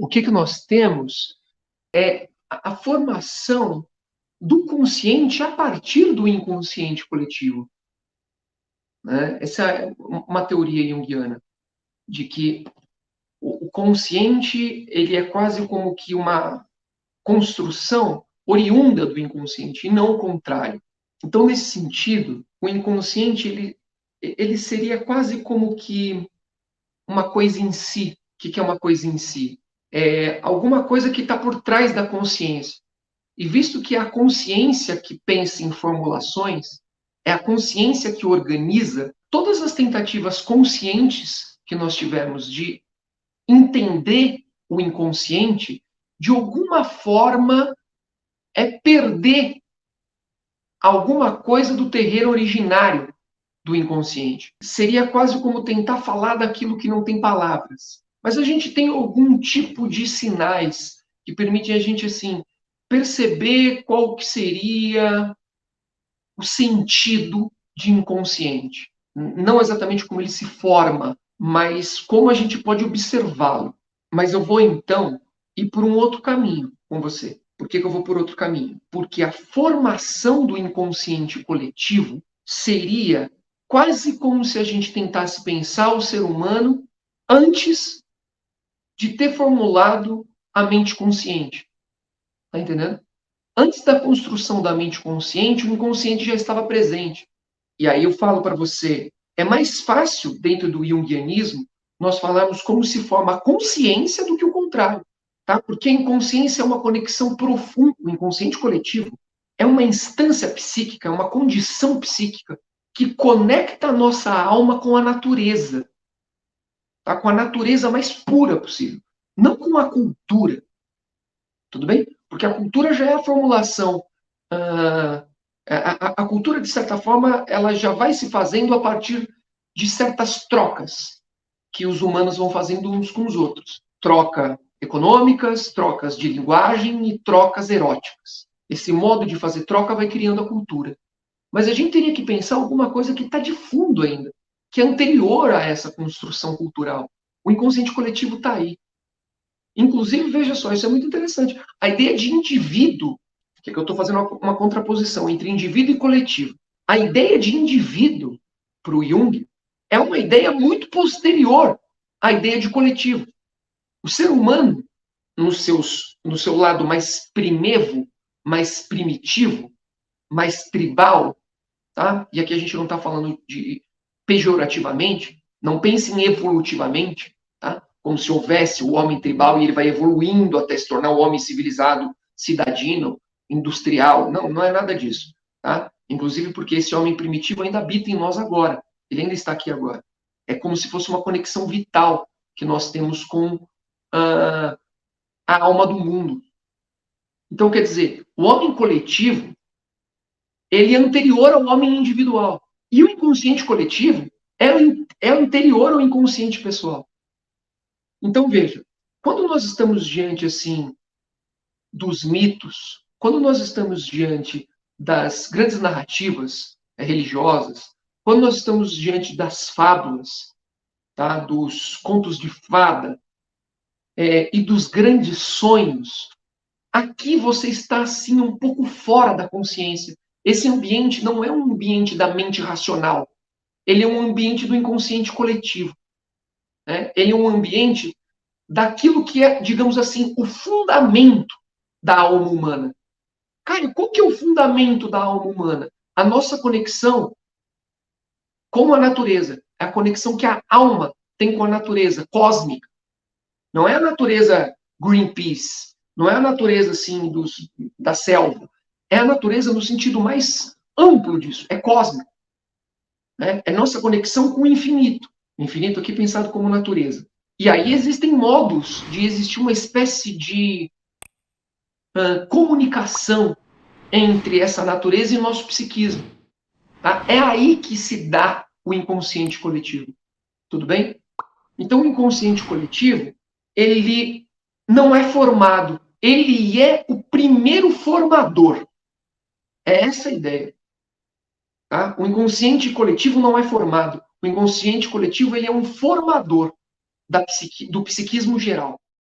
o que nós temos é a formação do consciente a partir do inconsciente coletivo. Né? Essa é uma teoria junguiana, de que o consciente ele é quase como que uma construção oriunda do inconsciente, e não o contrário. Então, nesse sentido, o inconsciente ele seria quase como que uma coisa em si. O que é uma coisa em si? É alguma coisa que está por trás da consciência. E visto que é a consciência que pensa em formulações, é a consciência que organiza todas as tentativas conscientes que nós tivemos de entender o inconsciente, de alguma forma é perder alguma coisa do terreno originário do inconsciente. Seria quase como tentar falar daquilo que não tem palavras. Mas a gente tem algum tipo de sinais que permitem a gente assim perceber qual que seria o sentido de inconsciente. Não exatamente como ele se forma, mas como a gente pode observá-lo. Mas eu vou então ir por um outro caminho com você. Por que eu vou por outro caminho? Porque a formação do inconsciente coletivo seria quase como se a gente tentasse pensar o ser humano antes de ter formulado a mente consciente. Tá entendendo? Antes da construção da mente consciente, o inconsciente já estava presente. E aí eu falo para você, é mais fácil, dentro do junguianismo, nós falarmos como se forma a consciência do que o contrário. Tá? Porque a inconsciência é uma conexão profunda, o inconsciente coletivo é uma instância psíquica, é uma condição psíquica que conecta a nossa alma com a natureza. Tá? Com a natureza mais pura possível. Não com a cultura. Tudo bem? Porque a cultura já é a formulação. A cultura, de certa forma, ela já vai se fazendo a partir de certas trocas que os humanos vão fazendo uns com os outros. Troca econômicas, trocas de linguagem e trocas eróticas. Esse modo de fazer troca vai criando a cultura. Mas a gente teria que pensar alguma coisa que está de fundo ainda, que é anterior a essa construção cultural. O inconsciente coletivo está aí. Inclusive, veja só, isso é muito interessante. A ideia de indivíduo, que eu estou fazendo uma contraposição entre indivíduo e coletivo. A ideia de indivíduo, para o Jung, é uma ideia muito posterior à ideia de coletivo. O ser humano, no seu lado mais primevo, mais primitivo, mais tribal, tá? E aqui a gente não está falando de pejorativamente, não pensem evolutivamente, tá? Como se houvesse o homem tribal e ele vai evoluindo até se tornar o homem civilizado, cidadino, industrial. Não, não é nada disso. Tá? Inclusive porque esse homem primitivo ainda habita em nós agora. Ele ainda está aqui agora. É como se fosse uma conexão vital que nós temos com a alma do mundo. Então, quer dizer, o homem coletivo ele é anterior ao homem individual. E o inconsciente coletivo é anterior ao inconsciente pessoal. Então, veja, quando nós estamos diante, assim, dos mitos, quando nós estamos diante das grandes narrativas religiosas, quando nós estamos diante das fábulas, tá, dos contos de fada e dos grandes sonhos, aqui você está, assim, um pouco fora da consciência. Esse ambiente não é um ambiente da mente racional. Ele é um ambiente do inconsciente coletivo. Né? Ele é um ambiente daquilo que é, digamos assim, o fundamento da alma humana. Cara, qual que é o fundamento da alma humana? A nossa conexão com a natureza. É a conexão que a alma tem com a natureza cósmica. Não é a natureza Greenpeace. Não é a natureza, assim, da selva. É a natureza no sentido mais amplo disso. É cósmico. Né? É nossa conexão com o infinito. O infinito aqui pensado como natureza. E aí existem modos de existir uma espécie de comunicação entre essa natureza e o nosso psiquismo. Tá? É aí que se dá o inconsciente coletivo. Tudo bem? Então, o inconsciente coletivo, ele não é formado. Ele é o primeiro formador. É essa a ideia. Tá? O inconsciente coletivo não é formado. O inconsciente coletivo ele é um formador do psiquismo geral.